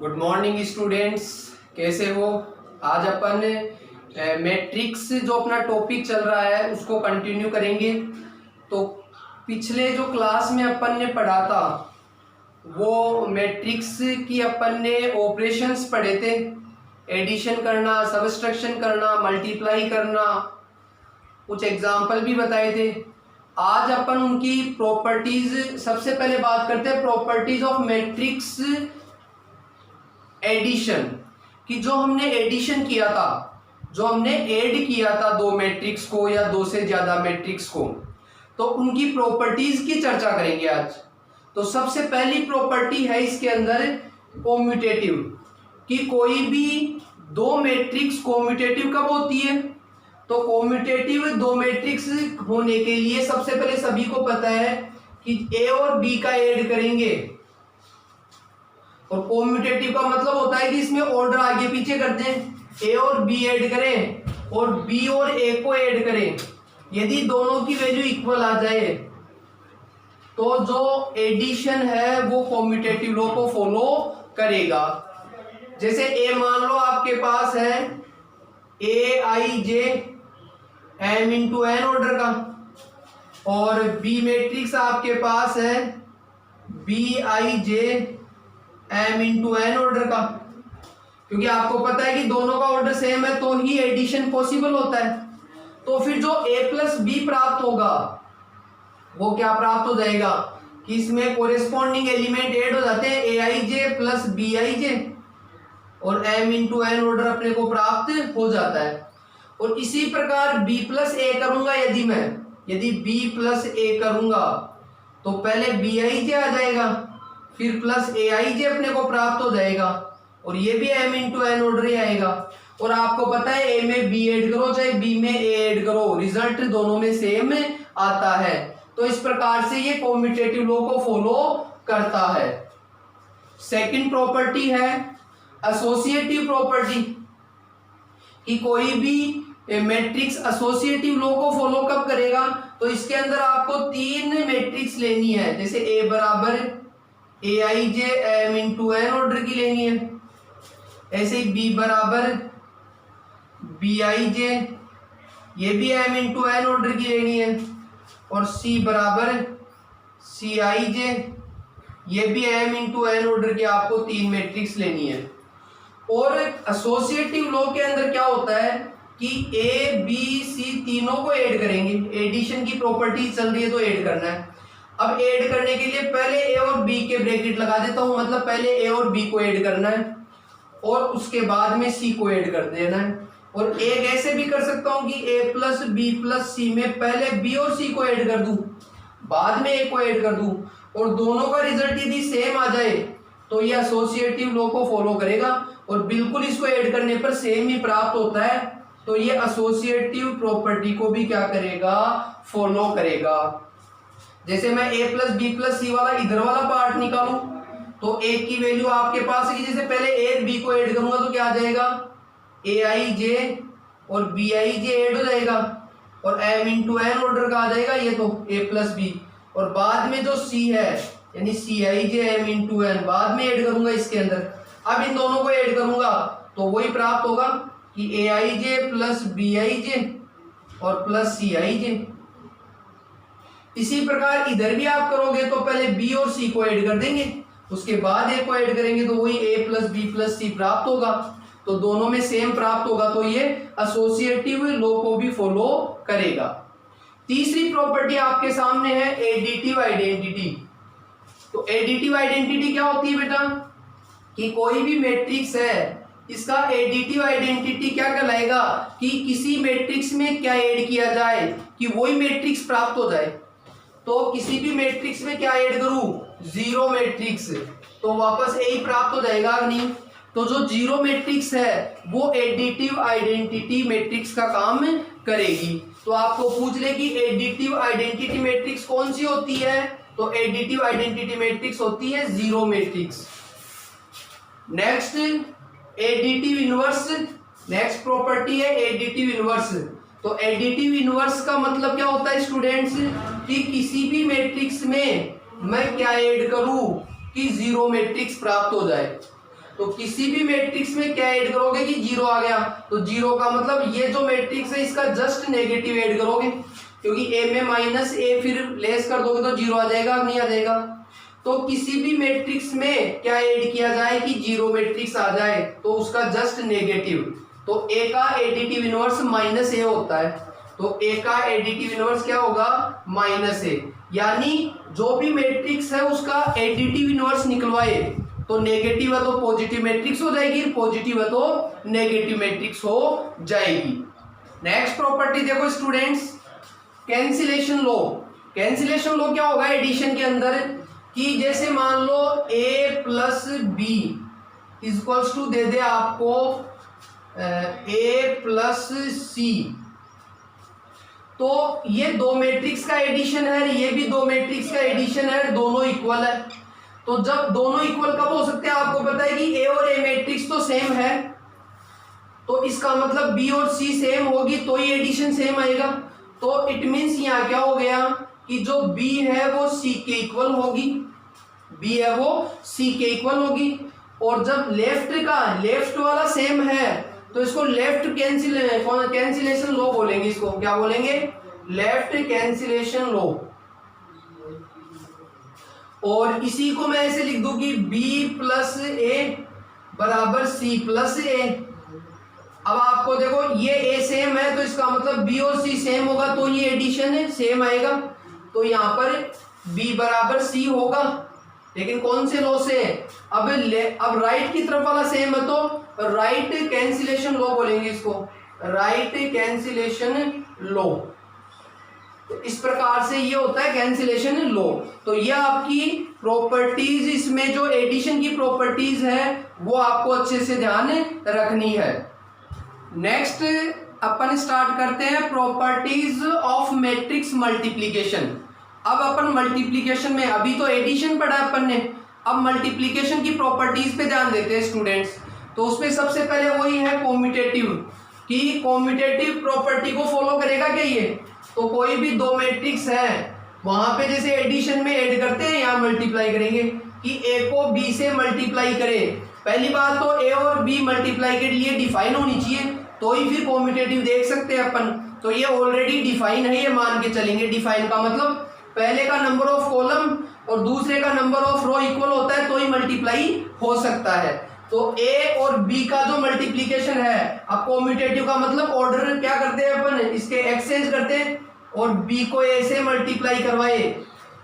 Good morning students, कैसे हो। आज अपन मैट्रिक्स जो अपना टॉपिक चल रहा है उसको कंटिन्यू करेंगे। तो पिछले जो क्लास में अपन ने पढ़ा था वो मैट्रिक्स की अपन ने ऑपरेशंस पढ़े थे, एडिशन करना, सबट्रैक्शन करना, मल्टीप्लाई करना, कुछ एग्जाम्पल भी बताए थे। आज अपन उनकी प्रॉपर्टीज, सबसे पहले बात करते हैं प्रॉपर्टीज ऑफ मैट्रिक्स एडिशन कि जो हमने एडिशन किया था, जो हमने ऐड किया था दो मैट्रिक्स को या दो से ज्यादा मैट्रिक्स को, तो उनकी प्रॉपर्टीज की चर्चा करेंगे आज। तो सबसे पहली प्रॉपर्टी है इसके अंदर कॉम्यूटेटिव, कि कोई भी दो मैट्रिक्स कॉम्यूटेटिव कब होती है। तो कॉम्यूटेटिव दो मैट्रिक्स होने के लिए सबसे पहले सभी को पता है कि ए और बी का ऐड करेंगे। और कॉम्यूटेटिव का मतलब होता है कि इसमें ऑर्डर आगे पीछे करते हैं, ए और बी ऐड करें और बी और ए को ऐड करें। यदि दोनों की वैल्यू इक्वल आ जाए तो जो एडिशन है वो कॉम्यूटेटिव लॉ को फॉलो करेगा। जैसे ए मान लो आपके पास है a i j m into n order का, और बी मैट्रिक्स आपके पास है b i j m into n order का। क्योंकि आपको पता है कि दोनों का ऑर्डर सेम है तो ही एडिशन पॉसिबल होता है। तो फिर जो ए प्लस बी प्राप्त होगा वो क्या प्राप्त हो जाएगा कि इसमें कोरेस्पॉन्डिंग एलिमेंट ऐड हो जाते हैं, ए i J plus B i जे, और एम इंटू एन ऑर्डर अपने को प्राप्त हो जाता है। और इसी प्रकार बी प्लस ए करूंगा, यदि बी प्लस ए करूंगा तो पहले बी आई जे आ जाएगा, फिर प्लस ए आई जे अपने को प्राप्त हो जाएगा, और ये भी एम इंटू एन ऑर्डर ही आएगा। और आपको पता है ए में बी ऐड करो चाहे बी में ए ऐड करो, रिजल्ट दोनों में सेम आता है। तो इस प्रकार से ये कॉम्यूटेटिव लॉ को फॉलो करता है। सेकंड प्रॉपर्टी है एसोसिएटिव प्रॉपर्टी, कि कोई भी मैट्रिक्स एसोसिएटिव लॉ को फॉलो कब करेगा। तो इसके अंदर आपको तीन मैट्रिक्स लेनी है, जैसे ए बराबर ए i j m into n order की लेनी है, ऐसे ही बी बराबर बी आई जे, ये भी एम इंटू एन ऑर्डर की लेनी है, और सी बराबर सी आई जे, ये भी एम इंटू एन ऑर्डर की आपको तीन मैट्रिक्स लेनी है। और एसोसिएटिव लॉ के अंदर क्या होता है कि ए बी सी तीनों को ऐड करेंगे, एडिशन की प्रॉपर्टी चल रही है तो ऐड करना है। अब ऐड करने के लिए पहले ए और बी के ब्रैकेट लगा देता हूं, मतलब पहले ए और बी को ऐड करना है और उसके बाद में सी को ऐड कर देना है। और एक ऐसे भी कर सकता हूं कि ए प्लस बी प्लस सी में पहले बी और सी को ऐड कर दूं, बाद में ए को ऐड कर दूं, और दोनों का रिजल्ट यदि सेम आ जाए तो ये एसोसिएटिव लॉ को फॉलो करेगा, और बिल्कुल इसको ऐड करने पर सेम ही प्राप्त होता है तो ये एसोसिएटिव प्रॉपर्टी को भी क्या करेगा, फॉलो करेगा। जैसे मैं ए प्लस बी प्लस सी वाला इधर वाला पार्ट निकालूं तो ए की वैल्यू आपके पास है कि जैसे पहले ए बी को ऐड करूंगा तो क्या आ जाएगा, ए आई जे और बी आई जे ऐड हो जाएगा, और एम इंटू एन ऑर्डर का आ जाएगा ये तो ए प्लस बी, और बाद में जो सी है यानी सी आई जे एम इंटू एन बाद में ऐड करूंगा इसके अंदर। अब इन दोनों को ऐड करूंगा तो वही प्राप्त होगा कि ए i J plus B i जे और प्लस सी आई जे। इसी प्रकार इधर भी आप करोगे तो पहले बी और सी को ऐड कर देंगे, उसके बाद ए को ऐड करेंगे तो वही ए प्लस बी प्लस सी प्राप्त होगा, तो दोनों में सेम प्राप्त होगा, तो ये एसोसिएटिव लॉ को भी फॉलो करेगा। तीसरी प्रॉपर्टी आपके सामने है एडिटिव आइडेंटिटी। तो एडिटिव आइडेंटिटी क्या होती है बेटा, कि कोई भी मैट्रिक्स है इसका एडिटिव आइडेंटिटी क्या कहलाएगा, कि किसी मैट्रिक्स में क्या ऐड किया जाए कि वही मैट्रिक्स प्राप्त हो जाए। तो किसी भी मैट्रिक्स में क्या ऐड करूं, जीरो मैट्रिक्स, तो वापस ए ही प्राप्त हो जाएगा नहीं। तो जो जीरो मैट्रिक्स है वो एडिटिव आइडेंटिटी मैट्रिक्स का काम करेगी। तो आपको पूछ ले कि एडिटिव आइडेंटिटी मैट्रिक्स कौन सी होती है, तो एडिटिव आइडेंटिटी मैट्रिक्स होती है zero matrix. Next additive inverse, next property है एडिटिव इनवर्स। तो एडिटिव इनवर्स का मतलब क्या होता है स्टूडेंट्स, कि किसी भी मैट्रिक्स में मैं क्या ऐड करूं कि जीरो मैट्रिक्स प्राप्त हो जाए। तो किसी भी मैट्रिक्स में क्या ऐड करोगे कि जीरो आ गया, तो जीरो का मतलब ये जो मैट्रिक्स है इसका जस्ट नेगेटिव ऐड करोगे, क्योंकि ए में माइनस ए फिर लेस कर दोगे तो जीरो आ जाएगा, नहीं आ जाएगा। तो किसी भी मैट्रिक्स में क्या ऐड किया जाए कि जीरो मैट्रिक्स आ जाए, तो उसका जस्ट नेगेटिव, तो ए का एडिटिव इनवर्स माइनस ए होता है, तो ए का एडिटिव इनवर्स क्या होगा, माइनस ए। यानी जो भी मैट्रिक्स है उसका एडिटिव इनवर्स निकलवाए तो नेगेटिव है तो पॉजिटिव मैट्रिक्स हो जाएगी, पॉजिटिव है तो नेगेटिव मैट्रिक्स हो जाएगी। नेक्स्ट प्रॉपर्टी देखो students, cancellation law. Cancellation law क्या होगा एडिशन के अंदर कि जैसे मान लो a plus B equals to दे दे आपको a प्लस सी, तो ये दो मैट्रिक्स का एडिशन है, ये भी दो मैट्रिक्स का एडिशन है, दोनों इक्वल है। तो जब दोनों इक्वल कब हो सकते हैं, आपको पता है कि ए और ए मैट्रिक्स तो सेम है, तो इसका मतलब बी और सी सेम होगी तो ही एडिशन सेम आएगा। तो इट मीन्स यहाँ क्या हो गया कि जो बी है वो सी के इक्वल होगी, बी है वो सी के इक्वल होगी। और जब लेफ्ट वाला सेम है तो इसको लेफ्ट कैंसिलेशन लॉ बोलेंगे, इसको क्या बोलेंगे, लेफ्ट कैंसिलेशन लॉ। और इसी को मैं ऐसे लिख दूं कि b प्लस ए बराबर सी प्लस ए। अब आपको देखो ये a सेम है तो इसका मतलब b और c सेम होगा तो ये एडिशन है सेम आएगा, तो यहाँ पर b बराबर c होगा। लेकिन कौन से लॉ से, अब राइट की तरफ वाला सेम है तो राइट कैंसिलेशन लॉ बोलेंगे इसको, राइट कैंसिलेशन लॉ। तो इस प्रकार से ये होता है कैंसिलेशन लॉ। तो ये आपकी प्रॉपर्टीज, इसमें जो एडिशन की प्रॉपर्टीज है वो आपको अच्छे से ध्यान रखनी है। नेक्स्ट अपन स्टार्ट करते हैं प्रॉपर्टीज ऑफ मैट्रिक्स मल्टीप्लिकेशन। अब अपन मल्टीप्लिकेशन में, अभी तो एडिशन पढ़ा अपन ने, अब मल्टीप्लिकेशन की प्रॉपर्टीज पे ध्यान देते हैं स्टूडेंट्स। तो उसमें सबसे पहले वही है कॉम्यूटेटिव, कि कॉम्यूटेटिव प्रॉपर्टी को फॉलो करेगा क्या ये। तो कोई भी दो मैट्रिक्स है वहां पे जैसे एडिशन में ऐड करते हैं, यहाँ मल्टीप्लाई करेंगे कि ए को बी से मल्टीप्लाई करें। पहली बात तो ए और बी मल्टीप्लाई के लिए डिफाइन होनी चाहिए तो ही फिर कॉम्यूटेटिव देख सकते हैं अपन। तो ये ऑलरेडी डिफाइन है, ये मान के चलेंगे। डिफाइन का मतलब पहले का नंबर ऑफ कॉलम और दूसरे का नंबर ऑफ रो इक्वल होता है तो ही मल्टीप्लाई हो सकता है। तो a और b का जो मल्टीप्लिकेशन है, अब कॉम्यूटेटिव का मतलब ऑर्डर क्या करते हैं अपन, इसके एक्सचेंज करते हैं और b को a से मल्टीप्लाई करवाए।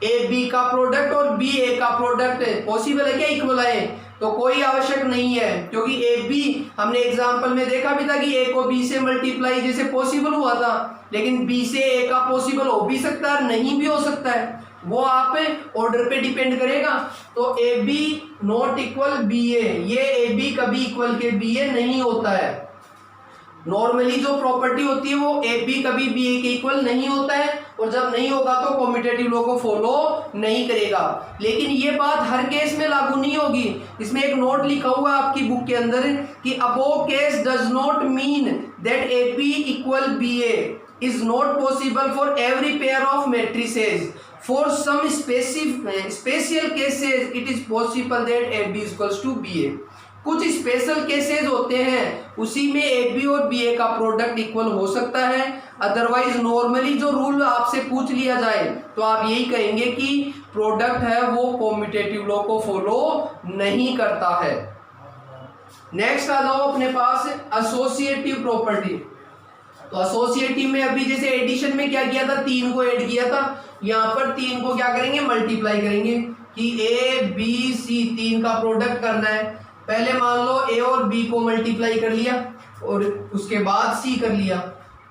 a b का प्रोडक्ट और b a का प्रोडक्ट पॉसिबल है क्या इक्वल आए, तो कोई आवश्यक नहीं है, क्योंकि a b हमने एग्जांपल में देखा भी था कि a को b से मल्टीप्लाई जैसे पॉसिबल हुआ था, लेकिन b से a का पॉसिबल हो भी सकता है नहीं भी हो सकता है, वो आप ऑर्डर पे डिपेंड करेगा। तो A B not equal B A, ये ए बी कभी इक्वल के बी ए नहीं होता है। नॉर्मली जो प्रॉपर्टी होती है वो ए बी कभी बी ए के इक्वल नहीं होता है, और जब नहीं होगा तो कॉम्यूटेटिव लॉ को फॉलो नहीं करेगा। लेकिन ये बात हर केस में लागू नहीं होगी। इसमें एक नोट लिखा हुआ है आपकी बुक के अंदर कि above case does not mean that A B equal B A is not possible for every pair of matrices. For some special cases it is possible that AB equals to BA. कुछ special cases होते हैं उसी में AB और BA का product equal हो सकता है, अदरवाइज नॉर्मली जो रूल आपसे पूछ लिया जाए तो आप यही कहेंगे कि प्रोडक्ट है वो कॉम्यूटेटिव लॉ को फॉलो नहीं करता है। नेक्स्ट आ जाओ अपने पास एसोसिएटिव प्रॉपर्टी। तो एसोसिएटिव में अभी जैसे एडिशन में क्या किया था, 3 को ऐड किया था, यहाँ पर 3 को क्या करेंगे मल्टीप्लाई करेंगे कि ए बी सी 3 का प्रोडक्ट करना है। पहले मान लो ए और बी को मल्टीप्लाई कर लिया और उसके बाद सी कर लिया,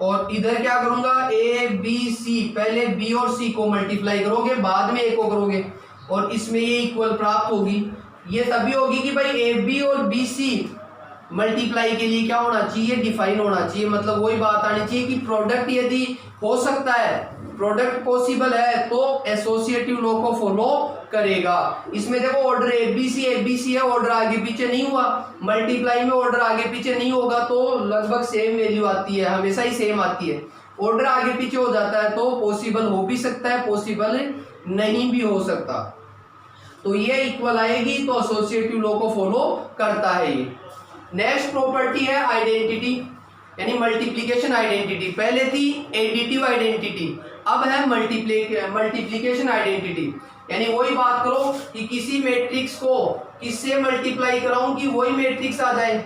और इधर क्या करूंगा ए बी सी, पहले बी और सी को मल्टीप्लाई करोगे बाद में ए को करोगे, और इसमें ये इक्वल प्राप्त होगी। ये तभी होगी कि भाई ए बी और बी सी मल्टीप्लाई के लिए क्या होना चाहिए, डिफाइन होना चाहिए। मतलब वही बात आनी चाहिए कि प्रोडक्ट यदि हो सकता है, प्रोडक्ट पॉसिबल है तो एसोसिएटिव लॉ को फॉलो करेगा। इसमें देखो ऑर्डर ए बी सी है, ऑर्डर आगे पीछे नहीं हुआ, मल्टीप्लाई में ऑर्डर आगे पीछे नहीं होगा तो लगभग सेम वैल्यू आती है, हमेशा ही सेम आती है। ऑर्डर आगे पीछे हो जाता है तो पॉसिबल हो भी सकता है, पॉसिबल नहीं भी हो सकता। तो ये इक्वल आएगी, तो एसोसिएटिव लॉ को फॉलो करता है ये। नेक्स्ट प्रॉपर्टी है आइडेंटिटी, यानी मल्टीप्लिकेशन आइडेंटिटी। पहले थी एडिटिव आइडेंटिटी, अब है मल्टीप्लिकेशन आइडेंटिटी। यानी वही बात करो कि किसी मैट्रिक्स को किससे मल्टीप्लाई कराऊं कि वही मैट्रिक्स आ जाए,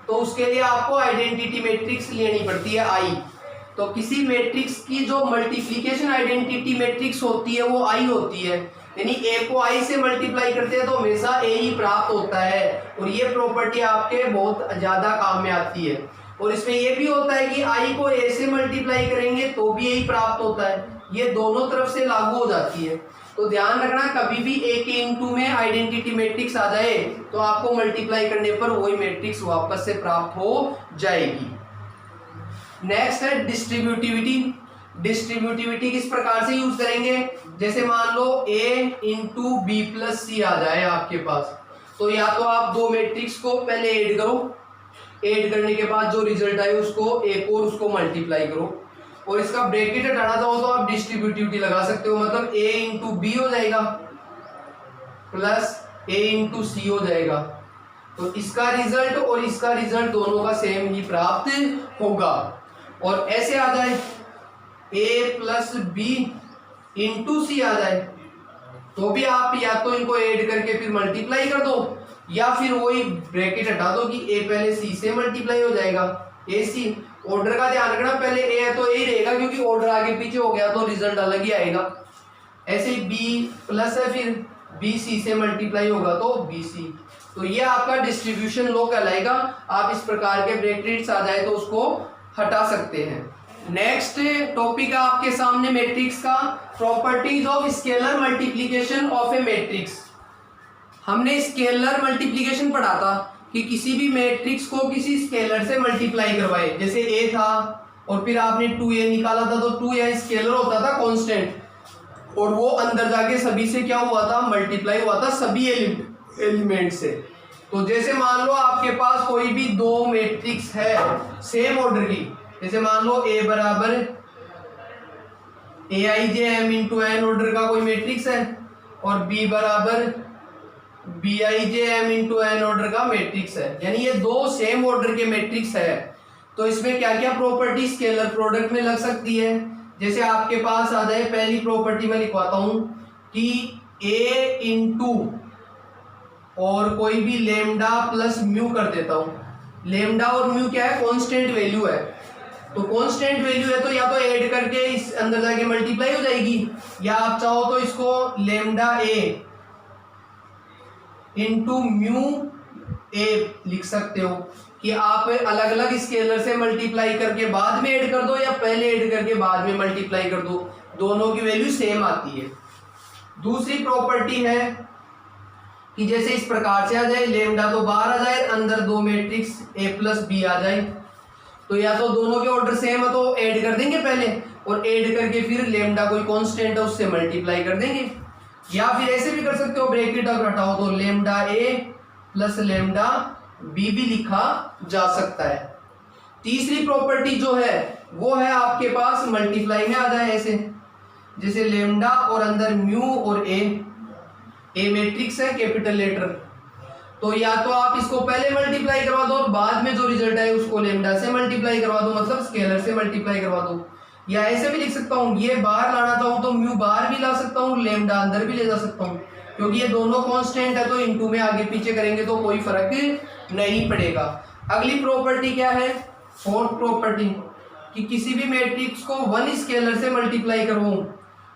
तो उसके लिए आपको आइडेंटिटी मैट्रिक्स लेनी पड़ती है आई। तो किसी मैट्रिक्स की जो मल्टीप्लिकेशन आइडेंटिटी मैट्रिक्स होती है वो आई होती है, यानी ए को आई से मल्टीप्लाई करते हैं तो हमेशा ए ही प्राप्त होता है। और ये प्रॉपर्टी आपके बहुत ज़्यादा काम में आती है। और इसमें ये भी होता है कि आई को ए से मल्टीप्लाई करेंगे तो भी यही प्राप्त होता है, ये दोनों तरफ से लागू हो जाती है। तो ध्यान रखना, कभी भी ए के इनटू में आइडेंटिटी मैट्रिक्स आ जाए तो आपको मल्टीप्लाई करने पर वही मैट्रिक्स वापस से प्राप्त हो जाएगी। नेक्स्ट है डिस्ट्रीब्यूटिविटी। डिस्ट्रीब्यूटिविटी किस प्रकार से यूज करेंगे, जैसे मान लो a इंटू बी प्लस सी आ जाए आपके पास, तो या तो आप दो मैट्रिक्स को पहले ऐड करो, ऐड करने के बाद जो रिजल्ट आए उसको एक और उसको मल्टीप्लाई करो, और इसका ब्रैकेट हटाना चाहो तो आप डिस्ट्रीब्यूटिविटी लगा सकते हो, मतलब a इंटू बी हो जाएगा प्लस a इंटू सी हो जाएगा। तो इसका रिजल्ट और इसका रिजल्ट दोनों का सेम ही प्राप्त होगा। और ऐसे आ जाए a प्लस बी इंटू सी आ जाए तो भी आप या तो इनको ऐड करके फिर मल्टीप्लाई कर दो, या फिर वही ब्रैकेट हटा दो कि a पहले c से मल्टीप्लाई हो जाएगा, ए सी। ऑर्डर का ध्यान रखना, पहले a है तो a ही रहेगा क्योंकि ऑर्डर आगे पीछे हो गया तो रिजल्ट अलग ही आएगा। ऐसे b प्लस है फिर b c से मल्टीप्लाई होगा तो b c। तो ये आपका डिस्ट्रीब्यूशन लॉ कहलाएगा। आप इस प्रकार के ब्रैकेट्स आ जाए तो उसको हटा सकते हैं। नेक्स्ट टॉपिक है आपके सामने मैट्रिक्स का, properties of scalar multiplication of A matrix. हमने स्केलर मल्टीप्लिकेशन पढ़ा था कि किसी भी मैट्रिक्स को किसी स्केलर से मल्टीप्लाई करवाए, जैसे a था और फिर आपने 2a निकाला था तो 2a स्केलर होता था कांस्टेंट, और वो अंदर जाके सभी से क्या हुआ था, मल्टीप्लाई हुआ था सभी एलिमेंट से। तो जैसे मान लो आपके पास कोई भी दो मैट्रिक्स है सेम ऑर्डर की, जैसे मान लो a बराबर aij m into n order का कोई मैट्रिक्स है और b बराबर bij m into n order का मैट्रिक्स है, यानी ये दो सेम ऑर्डर के मैट्रिक्स है। तो इसमें क्या क्या प्रॉपर्टी स्केलर प्रोडक्ट में लग सकती है, जैसे आपके पास आ जाए, पहली प्रॉपर्टी में लिखवाता हूं कि a इंटू और कोई भी लेमडा प्लस म्यू कर देता हूं। लेमडा और म्यू क्या है, कांस्टेंट वैल्यू है, तो कांस्टेंट वैल्यू है तो या तो ऐड करके इस अंदर जाके मल्टीप्लाई हो जाएगी, या आप चाहो तो इसको lambda a into mu a लिख सकते हो कि आप अलग अलग स्केलर से मल्टीप्लाई करके बाद में ऐड कर दो या पहले ऐड करके बाद में मल्टीप्लाई कर दो, दोनों की वैल्यू सेम आती है। दूसरी प्रॉपर्टी है कि जैसे इस प्रकार से आ जाए, लेमडा तो बाहर आ जाए, अंदर दो मैट्रिक्स a प्लस बी आ जाए, तो या तो दोनों के ऑर्डर सेम है तो ऐड कर देंगे पहले, और ऐड करके फिर लेमडा कोई कांस्टेंट है उससे मल्टीप्लाई कर देंगे, या फिर ऐसे भी कर सकते हो, ब्रैकेट अगर हटाओ तो lambda a plus lambda b भी लिखा जा सकता है। तीसरी प्रॉपर्टी जो है वो है आपके पास मल्टीप्लाई में आ जाए, ऐसे जैसे लेमडा और अंदर म्यू और a मैट्रिक्स है कैपिटल लेटर, तो या तो आप इसको पहले मल्टीप्लाई करवा दो और बाद में जो रिजल्ट है उसको लेमडा से मल्टीप्लाई करवा दो, मतलब स्केलर से मल्टीप्लाई करवा दो, या ऐसे भी लिख सकता हूँ, ये बाहर लाना चाहूँ तो म्यू बाहर भी ला सकता हूँ, लेमडा अंदर भी ले जा सकता हूँ, क्योंकि ये दोनों कांस्टेंट है तो इनटू में आगे पीछे करेंगे तो कोई फर्क नहीं पड़ेगा। अगली प्रॉपर्टी क्या है, फोर्थ प्रॉपर्टी, कि किसी भी मैट्रिक्स को वन स्केलर से मल्टीप्लाई करवाऊं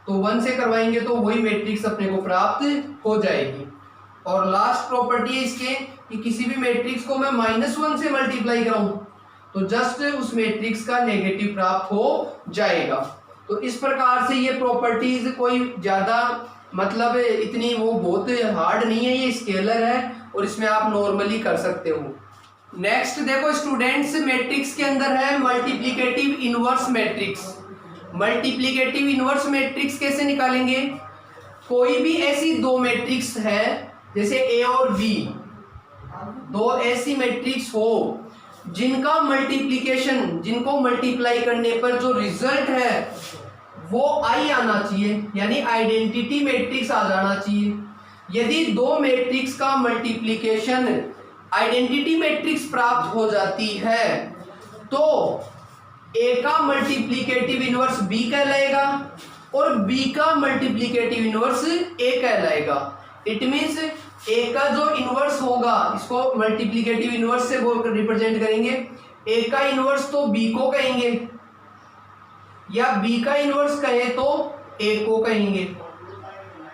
तो वन से करवाएंगे तो वही मैट्रिक्स अपने को प्राप्त हो जाएगी। और लास्ट प्रॉपर्टी है इसके कि किसी भी मैट्रिक्स को मैं -1 से मल्टीप्लाई कराऊं तो जस्ट उस मैट्रिक्स का नेगेटिव प्राप्त हो जाएगा। तो इस प्रकार से ये प्रॉपर्टीज कोई ज़्यादा मतलब इतनी वो बहुत हार्ड नहीं है, ये स्केलर है और इसमें आप नॉर्मली कर सकते हो। नेक्स्ट देखो स्टूडेंट्स, मैट्रिक्स के अंदर है multiplicative inverse matrix. Multiplicative inverse matrix कैसे निकालेंगे, कोई भी ऐसी दो मैट्रिक्स है जैसे ए और बी, दो ऐसी मैट्रिक्स हो जिनका मल्टीप्लिकेशन, जिनको मल्टीप्लाई करने पर जो रिजल्ट है वो आई आना चाहिए, यानी आइडेंटिटी मैट्रिक्स आ जाना चाहिए, यदि दो मैट्रिक्स का मल्टीप्लिकेशन आइडेंटिटी मैट्रिक्स प्राप्त हो जाती है तो ए का मल्टीप्लिकेटिव इनवर्स बी कहलाएगा और बी का मल्टीप्लिकेटिव इनवर्स ए कहलाएगा। इट मींस ए का जो इनवर्स होगा इसको मल्टीप्लिकेटिव इनवर्स से रिप्रेजेंट करेंगे। ए का इनवर्स तो बी को कहेंगे या बी का इनवर्स कहे तो ए को कहेंगे।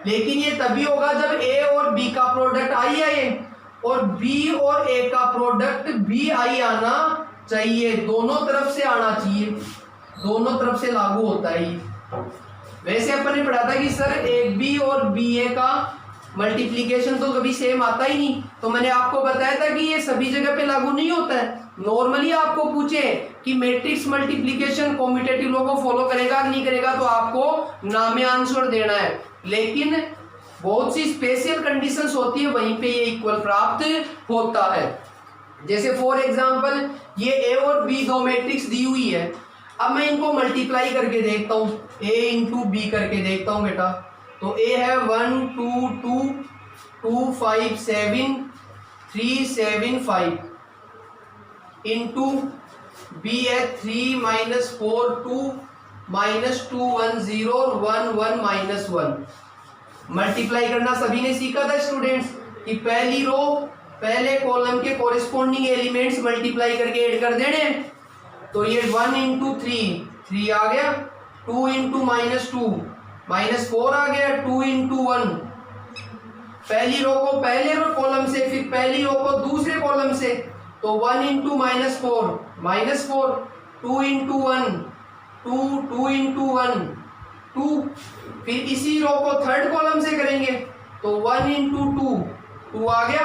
लेकिन ये तभी होगा जब ए और बी का प्रोडक्ट आई आए और बी और ए का प्रोडक्ट बी आई आना चाहिए, दोनों तरफ से आना चाहिए, दोनों तरफ से लागू होता है। वैसे अपन ने पढ़ा था कि सर ए बी और बी ए का मल्टीप्लिकेशन तो कभी सेम आता ही नहीं, तो मैंने आपको बताया था कि ये सभी जगह पे लागू नहीं होता है। नॉर्मली आपको पूछे कि मैट्रिक्स मल्टीप्लिकेशन कॉम्यूटेटिव लॉ को फॉलो करेगा कि नहीं करेगा तो आपको नाम आंसर देना है, लेकिन बहुत सी स्पेशल कंडीशंस होती है वहीं पे ये इक्वल प्राप्त होता है। जैसे फॉर एग्जांपल ये ए और बी दो मैट्रिक्स दी हुई है, अब मैं इनको मल्टीप्लाई करके देखता हूँ, ए इंटू बी करके देखता हूँ बेटा। तो ए है 1 2 2 2 5 7 3 7 5 इंटू बी है 3 -4 2 -2 1 0 1 1 -1। मल्टीप्लाई करना सभी ने सीखा था स्टूडेंट्स कि पहली रो पहले कॉलम के कोरिस्पोंडिंग एलिमेंट्स मल्टीप्लाई करके ऐड कर देने। तो ये 1 इंटू 3 आ गया, 2 इंटू -2 -4 आ गया, 2 इंटू 1 पहली रो को पहले रो कॉलम से, फिर पहली रो को दूसरे कॉलम से, तो 1 इंटू -4 2 इंटू 1 2 2 इंटू 1 2, फिर इसी रो को थर्ड कॉलम से करेंगे तो 1 इंटू 2 आ गया,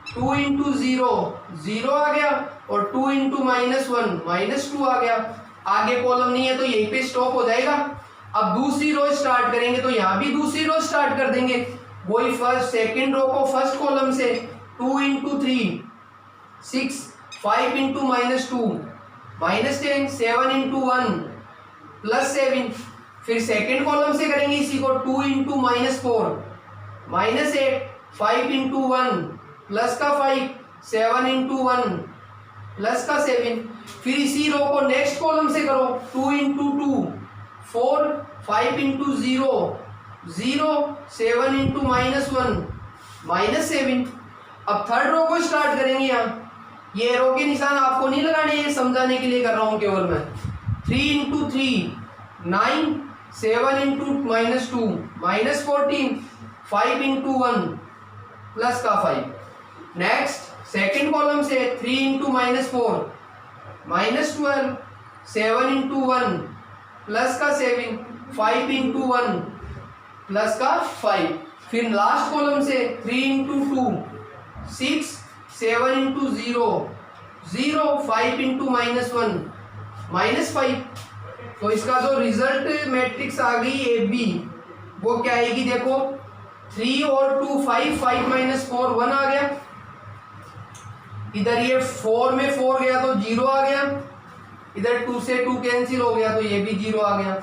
2 इंटू 0 आ गया और 2 इंटू -1 -2 आ गया। आगे कॉलम नहीं है तो यहीं पे स्टॉप हो जाएगा। अब दूसरी रो स्टार्ट करेंगे तो यहाँ भी दूसरी रो स्टार्ट कर देंगे, वही फर्स्ट सेकंड रो को फर्स्ट कॉलम से 2 इंटू 3 6 5 इंटू -2 -10 7 इंटू 1 +7, फिर सेकंड कॉलम से करेंगे इसी को 2 इंटू -4 -8 5 इंटू 1 प्लस का 5 7 इंटू 1 प्लस का 7, फिर इसी रो को नेक्स्ट कॉलम से करो 2 इंटू 2 4 5 इंटू 0 7 इंटू -1 -7। अब थर्ड रो को स्टार्ट करेंगे। यहाँ ये रो के निशान आपको नहीं लगाने, ये समझाने के लिए कर रहा हूँ केवल मैं। 3 इंटू 3 9 7 इंटू -2 -14 5 इंटू 1 प्लस का 5। नेक्स्ट सेकेंड कॉलम से 3 इंटू -4 -12 7 इंटू 1 प्लस का 7 5 इंटू 1 प्लस का 5, फिर लास्ट कॉलम से 3 इंटू 2 6 7 इंटू 0 5 इंटू -1 -5। तो इसका जो रिजल्ट मैट्रिक्स आ गई ए बी वो क्या आएगी देखो, 3 और 2 5 5 -4 1 आ गया, इधर ये 4 में 4 गया तो 0 आ गया, इधर 2 से 2 कैंसिल हो गया तो ये भी 0 आ गया।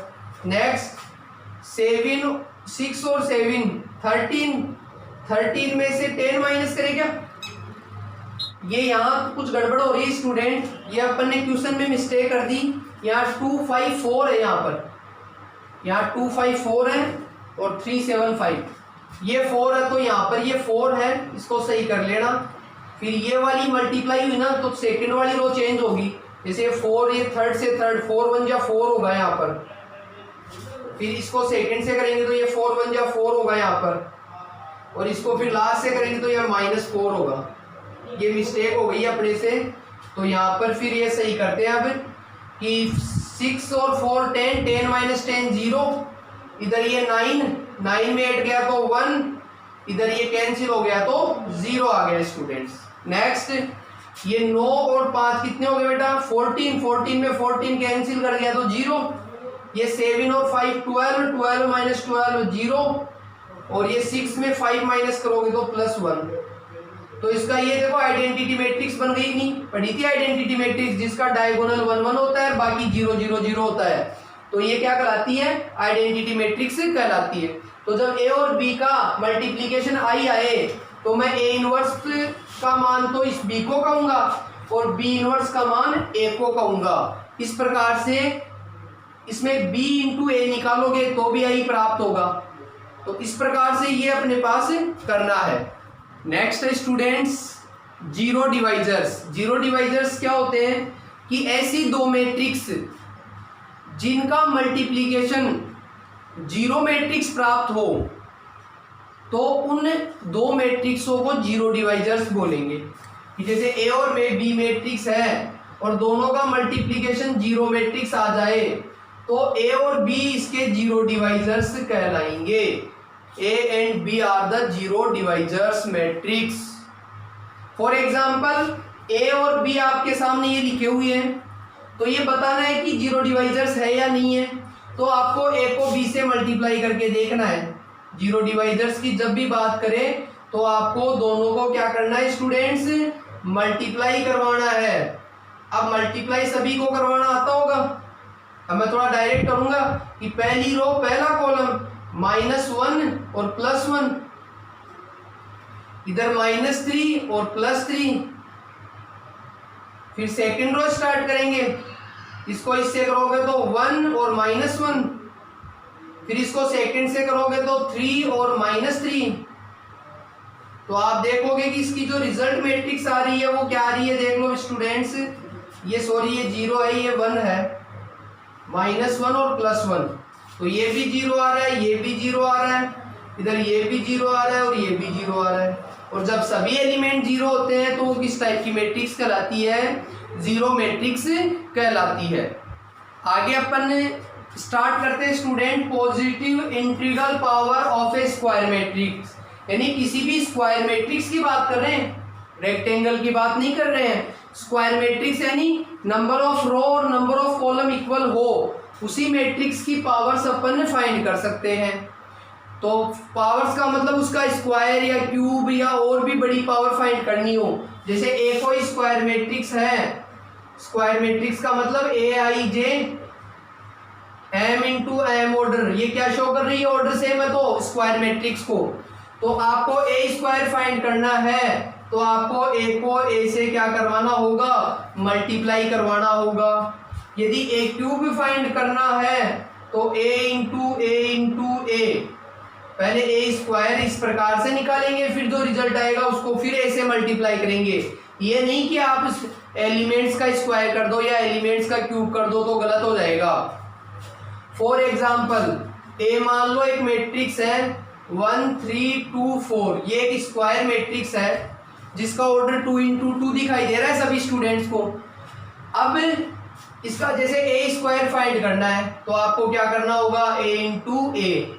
नेक्स्ट 6 और 7 13 में से 10 माइनस करें क्या, ये यहाँ कुछ गड़बड़ हो रही है स्टूडेंट, ये अपन ने क्वेश्चन में मिस्टेक कर दी। यहाँ 2 5 4 है, यहाँ 2 5 4 है और 3 7 5, ये 4 है तो यहाँ पर ये 4 है, इसको सही कर लेना। फिर ये वाली मल्टीप्लाई हुई ना तो सेकंड वाली रो चेंज होगी, जैसे 4 ये थर्ड से थर्ड 4 1 जा 4 होगा यहाँ पर, फिर इसको सेकंड से करेंगे तो ये 4 1 जा 4 होगा यहाँ पर, और इसको फिर लास्ट से करेंगे तो ये -4 होगा। ये मिस्टेक हो गई अपने से, तो यहाँ पर फिर ये सही करते हैं अब कि 6 और 4 10 10 - 10 0, इधर ये 9 में 8 गया तो 1, इधर ये कैंसिल हो गया तो 0 आ गया स्टूडेंट्स। नेक्स्ट ये 9 और 5 कितने हो गए बेटा 14 में 14 कैंसिल कर गया तो 0, ये 7 और 5 12 12 - 12 0, और ये 6 में 5 माइनस करोगे तो +1। तो इसका ये देखो आइडेंटिटी मैट्रिक्स बन गई, नहीं पढ़ी थी आइडेंटिटी मैट्रिक्स जिसका डायगोनल 1 1 होता है बाकी 0 0 0 होता है, तो ये क्या कहलाती है आइडेंटिटी मैट्रिक्स कहलाती है। तो जब ए और बी का मल्टीप्लीकेशन आई आए तो मैं ए इनवर्स का मान तो इस बी को कहूँगा और बी इनवर्स का मान ए को कहूँगा। इस प्रकार से इसमें b इंटू ए निकालोगे तो भी आई प्राप्त होगा। तो इस प्रकार से ये अपने पास करना है। नेक्स्ट है students zero divisors. Zero divisors क्या होते हैं कि ऐसी दो मैट्रिक्स जिनका मल्टीप्लीकेशन जीरो मैट्रिक्स प्राप्त हो तो उन दो मैट्रिक्सों को जीरो डिवाइजर्स बोलेंगे। कि जैसे ए और बी मैट्रिक्स है और दोनों का मल्टीप्लीकेशन जीरो मैट्रिक्स आ जाए तो ए और बी इसके जीरो डिवाइजर्स कहलाएंगे। A and B are the zero divisors matrix. For example A और बी आपके सामने ये लिखे हुए हैं तो ये बताना है कि जीरो डिवाइजर्स है या नहीं है। तो आपको ए को बी से मल्टीप्लाई करके देखना है। जीरो डिवाइजर्स की जब भी बात करें तो आपको दोनों को क्या करना है स्टूडेंट्स, मल्टीप्लाई करवाना है। अब मल्टीप्लाई सभी को करवाना आता होगा। अब मैं थोड़ा डायरेक्ट करूंगा कि पहली रो पहला कॉलम -1 और +1, इधर -3 और +3। फिर सेकंड रो स्टार्ट करेंगे, इसको इससे करोगे तो 1 और -1। फिर इसको सेकंड से करोगे तो 3 और -3। तो आप देखोगे कि इसकी जो रिजल्ट मैट्रिक्स आ रही है वो क्या आ रही है, देख लो स्टूडेंट्स। ये सॉरी ये 0 है, ये 1 है, -1 और +1। तो ये भी 0 आ रहा है, ये भी 0 आ रहा है, इधर ये भी 0 आ रहा है और ये भी 0 आ रहा है। और जब सभी एलिमेंट 0 होते हैं तो वो किस टाइप की मैट्रिक्स कहलाती है, जीरो मैट्रिक्स कहलाती है। आगे अपन स्टार्ट करते हैं student positive integral power of A square matrix. यानी किसी भी स्क्वायर मैट्रिक्स की बात कर रहे हैं, रेक्टेंगल की बात नहीं कर रहे हैं। स्क्वायर मैट्रिक्स यानी नंबर ऑफ रो और नंबर ऑफ कॉलम इक्वल हो, उसी मैट्रिक्स की पावर्स अपन फाइंड कर सकते हैं। तो पावर्स का मतलब उसका स्क्वायर या क्यूब या और भी बड़ी पावर फाइंड करनी हो। जैसे ए कोई स्क्वायर मैट्रिक्स है, स्क्वायर मैट्रिक्स का मतलब ए i j m into M order, ये क्या शो कर रही है, ऑर्डर सेम है तो स्क्वायर मैट्रिक्स को। तो आपको ए स्क्वायर फाइंड करना है तो आपको ए को ए से क्या करवाना होगा, मल्टीप्लाई करवाना होगा। यदि ए क्यूब फाइंड करना है तो ए इंटू ए, पहले ए स्क्वायर इस प्रकार से निकालेंगे, फिर जो रिजल्ट आएगा उसको फिर ए से मल्टीप्लाई करेंगे। ये नहीं कि आप एलिमेंट्स का स्क्वायर कर दो या एलिमेंट्स का क्यूब कर दो तो गलत हो जाएगा। फॉर एग्जाम्पल ए मान लो एक मैट्रिक्स है 1 3 2 4, ये एक स्क्वायर मैट्रिक्स है जिसका ऑर्डर 2 इंटू 2 दिखाई दे रहा है सभी स्टूडेंट्स को। अब इसका जैसे ए स्क्वायर फाइंड करना है तो आपको क्या करना होगा, ए इंटू ए।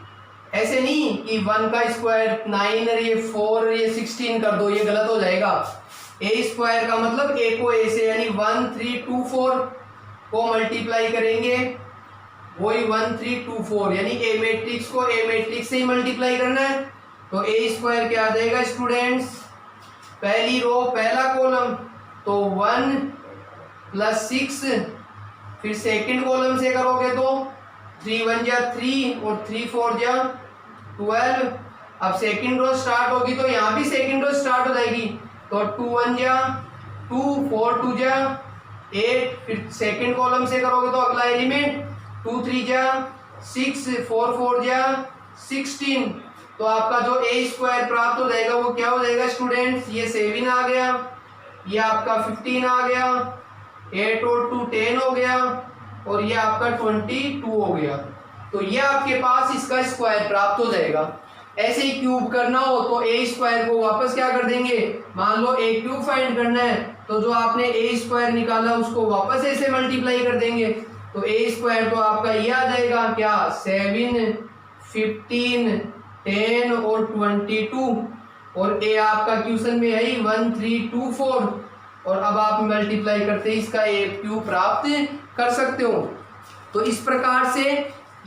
ऐसे नहीं कि 1 का स्क्वायर 9 और ये 4 और ये 16 कर दो, ये गलत हो जाएगा। ए स्क्वायर का मतलब ए को ए से यानी 1 3 2 4 को मल्टीप्लाई करेंगे, वही 1 3 2 4 यानी ए मैट्रिक्स को ए मैट्रिक्स से ही मल्टीप्लाई करना है। तो ए स्क्वायर क्या आ जाएगा स्टूडेंट्स, पहली रो पहला कॉलम तो 1 + 6, फिर सेकंड कॉलम से करोगे तो 3 1 जा 3 और 3 4 जा 12। अब सेकंड रो स्टार्ट होगी तो यहाँ भी सेकंड रो स्टार्ट हो जाएगी, तो 2 1 जा 2 4 2 जा 8, फिर सेकंड कॉलम से करोगे तो अगला एलिमेंट 2 3 जा 6 4 4 जा 16। तो आपका जो ए स्क्वायर प्राप्त हो जाएगा वो क्या हो जाएगा स्टूडेंट्स, ये 7 आ गया, ये आपका 15 आ गया, 8 और 2 10 हो गया और ये आपका 22 हो गया। तो ये आपके पास इसका स्क्वायर प्राप्त हो जाएगा। ऐसे ही क्यूब करना हो तो ए स्क्वायर को वापस क्या कर देंगे, मान लो ए क्यूब फाइंड करना है तो जो आपने ए स्क्वायर निकाला उसको वापस ए से मल्टीप्लाई कर देंगे। तो ए स्क्वायर तो आपका ये आ जाएगा क्या, 7 15 10 और 22। और ए आपका क्वेश्चन में है 1 3 2 4 और अब आप मल्टीप्लाई करते इसका ए क्यूब प्राप्त कर सकते हो। तो इस प्रकार से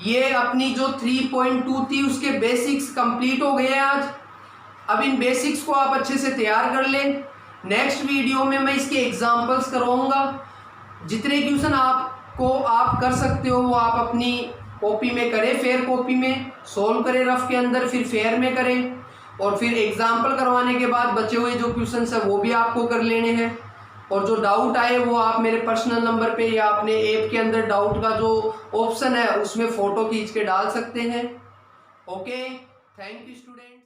ये अपनी जो 3.2 थी उसके बेसिक्स कंप्लीट हो गए आज। अब इन बेसिक्स को आप अच्छे से तैयार कर लें। नेक्स्ट वीडियो में मैं इसके एग्जांपल्स करवाऊंगा। जितने क्वेश्चन आप कर सकते हो वो आप अपनी कॉपी में करें, फेयर कॉपी में सॉल्व करें रफ के अंदर, फिर फेयर में करें, और फिर एग्जाम्पल करवाने के बाद बचे हुए जो क्वेश्चन है वो भी आपको कर लेने हैं। और जो डाउट आए वो आप मेरे पर्सनल नंबर पे या अपने ऐप के अंदर डाउट का जो ऑप्शन है उसमें फ़ोटो खींच के डाल सकते हैं। Okay, thank you student.